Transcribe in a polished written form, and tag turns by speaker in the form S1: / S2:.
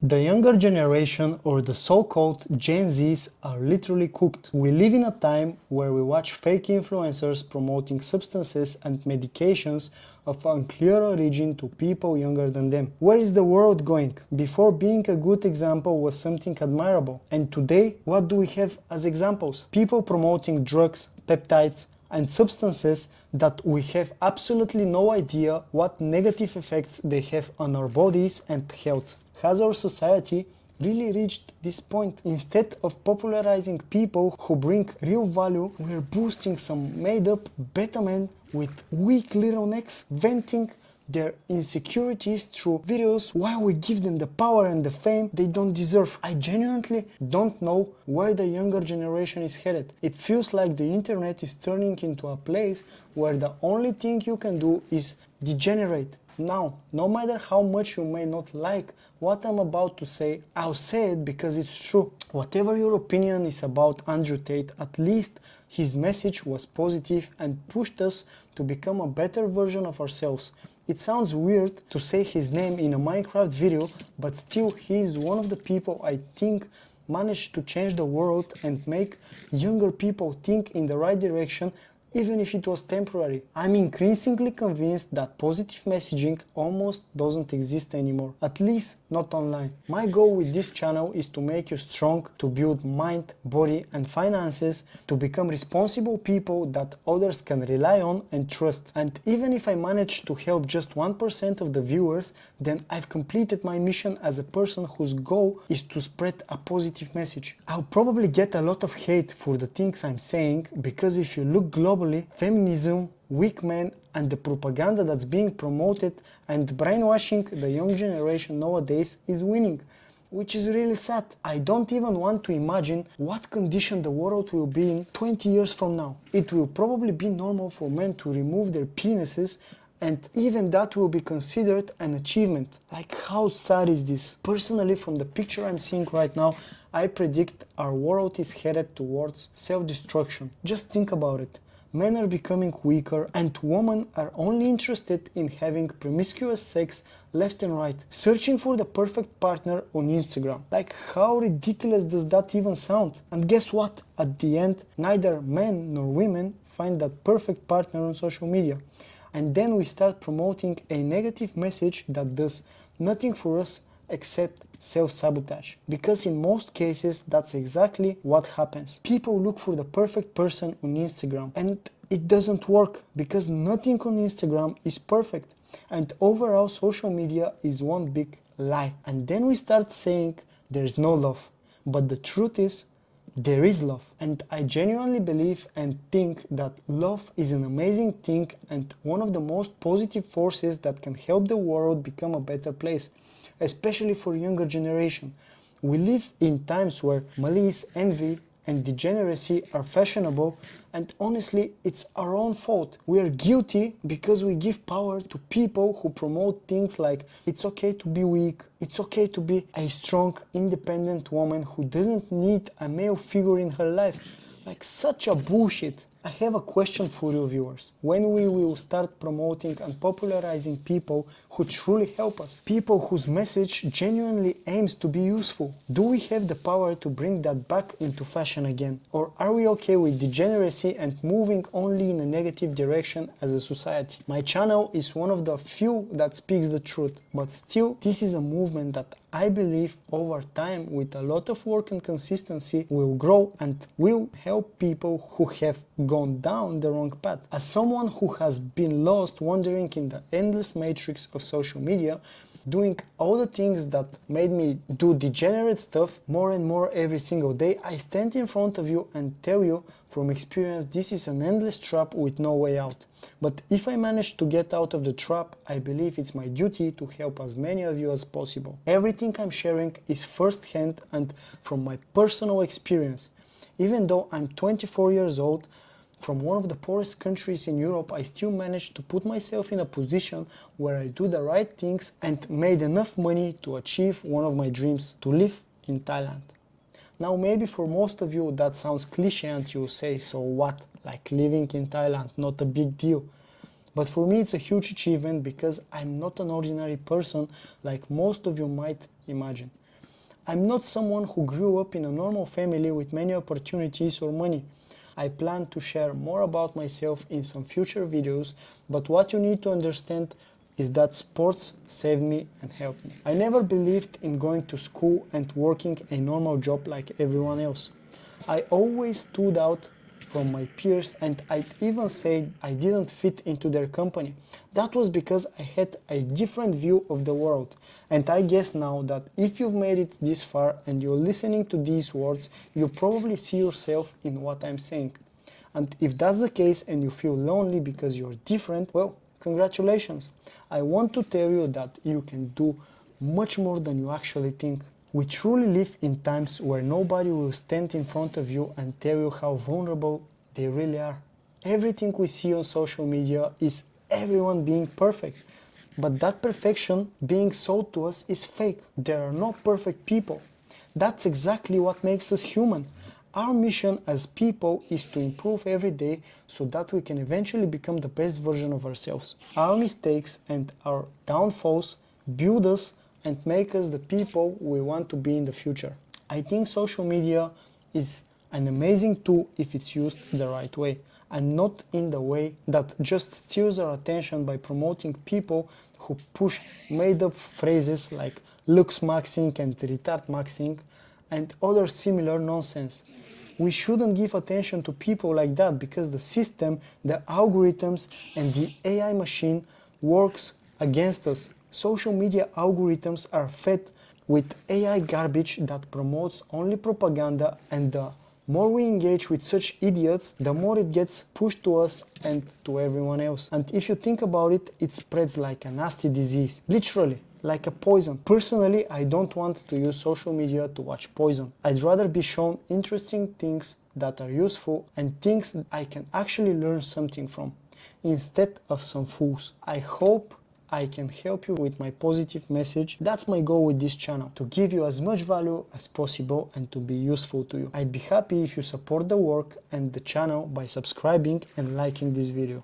S1: The younger generation, or the so-called Gen Zs, are literally cooked. We live in a time where we watch fake influencers promoting substances and medications of unclear origin to people younger than them. Where is the world going? Before, being a good example was something admirable. And today, what do we have as examples? People promoting drugs, peptides, and substances that we have absolutely no idea what negative effects they have on our bodies and health. Has our society really reached this point? Instead of popularizing people who bring real value, we're boosting some made-up beta men with weak little necks, venting their insecurities through videos while we give them the power and the fame they don't deserve. I genuinely don't know where the younger generation is headed. It feels like the internet is turning into a place where the only thing you can do is degenerate. Now, no matter how much you may not like what I'm about to say, I'll say it because it's true. Whatever your opinion is about Andrew Tate, at least his message was positive and pushed us to become a better version of ourselves. It sounds weird to say his name in a Minecraft video, but still he is one of the people I think managed to change the world and make younger people think in the right direction, even if it was temporary. I'm increasingly convinced that positive messaging almost doesn't exist anymore, at least not online. My goal with this channel is to make you strong, to build mind, body and finances, to become responsible people that others can rely on and trust. And even if I manage to help just 1% of the viewers, then I've completed my mission as a person whose goal is to spread a positive message. I'll probably get a lot of hate for the things I'm saying, because if you look globally, feminism, weak men and the propaganda that's being promoted and brainwashing the young generation nowadays is winning, which is really sad. I don't even want to imagine what condition the world will be in 20 years from now. It will probably be normal for men to remove their penises, and even that will be considered an achievement. Like, how sad is this? Personally, from the picture I'm seeing right now, I predict our world is headed towards self-destruction. Just think about it. Men are becoming weaker and women are only interested in having promiscuous sex left and right, searching for the perfect partner on Instagram. Like, how ridiculous does that even sound? And guess what? At the end, neither men nor women find that perfect partner on social media. And then we start promoting a negative message that does nothing for us except self-sabotage. Because in most cases, that's exactly what happens. People look for the perfect person on Instagram and it doesn't work, because nothing on Instagram is perfect. And overall, social media is one big lie. And then we start saying there's no love. But the truth is, there is love. And I genuinely believe and think that love is an amazing thing and one of the most positive forces that can help the world become a better place, especially for younger generation. We live in times where malice, envy and degeneracy are fashionable, and honestly it's our own fault. We are guilty because we give power to people who promote things like it's okay to be weak, it's okay to be a strong, independent woman who doesn't need a male figure in her life. Like, such a bullshit. I have a question for you viewers. When we will start promoting and popularizing people who truly help us? People whose message genuinely aims to be useful? Do we have the power to bring that back into fashion again? Or are we okay with degeneracy and moving only in a negative direction as a society? My channel is one of the few that speaks the truth, but still, this is a movement that I believe over time, with a lot of work and consistency, will grow and will help people who have gone down the wrong path. As someone who has been lost wandering in the endless matrix of social media, doing all the things that made me do degenerate stuff more and more every single day, I stand in front of you and tell you from experience, this is an endless trap with no way out. But if I manage to get out of the trap, I believe it's my duty to help as many of you as possible. Everything I'm sharing is first-hand and from my personal experience. Even though I'm 24 years old, from one of the poorest countries in Europe, I still managed to put myself in a position where I do the right things and made enough money to achieve one of my dreams, to live in Thailand. Now, maybe for most of you that sounds cliche and you'll say, so what? Like, living in Thailand, not a big deal. But for me it's a huge achievement because I'm not an ordinary person like most of you might imagine. I'm not someone who grew up in a normal family with many opportunities or money. I plan to share more about myself in some future videos, but what you need to understand is that sports saved me and helped me. I never believed in going to school and working a normal job like everyone else. I always stood out from my peers, and I'd even say I didn't fit into their company. That was because I had a different view of the world. And I guess now that if you've made it this far and you're listening to these words, you probably see yourself in what I'm saying. And if that's the case and you feel lonely because you're different, well, congratulations. I want to tell you that you can do much more than you actually think. We truly live in times where nobody will stand in front of you and tell you how vulnerable they really are. Everything we see on social media is everyone being perfect. But that perfection being sold to us is fake. There are no perfect people. That's exactly what makes us human. Our mission as people is to improve every day so that we can eventually become the best version of ourselves. Our mistakes and our downfalls build us and make us the people we want to be in the future. I think social media is an amazing tool if it's used the right way, and not in the way that just steals our attention by promoting people who push made-up phrases like looks maxing and retard maxing and other similar nonsense. We shouldn't give attention to people like that because the system, the algorithms and the AI machine works against us. Social media algorithms are fed with AI garbage that promotes only propaganda, and the more we engage with such idiots, the more it gets pushed to us and to everyone else. And if you think about it, it spreads like a nasty disease, literally, like a poison. Personally, I don't want to use social media to watch poison. I'd rather be shown interesting things that are useful and things that I can actually learn something from, instead of some fools. I hope I can help you with my positive message. That's my goal with this channel, to give you as much value as possible and to be useful to you. I'd be happy if you support the work and the channel by subscribing and liking this video.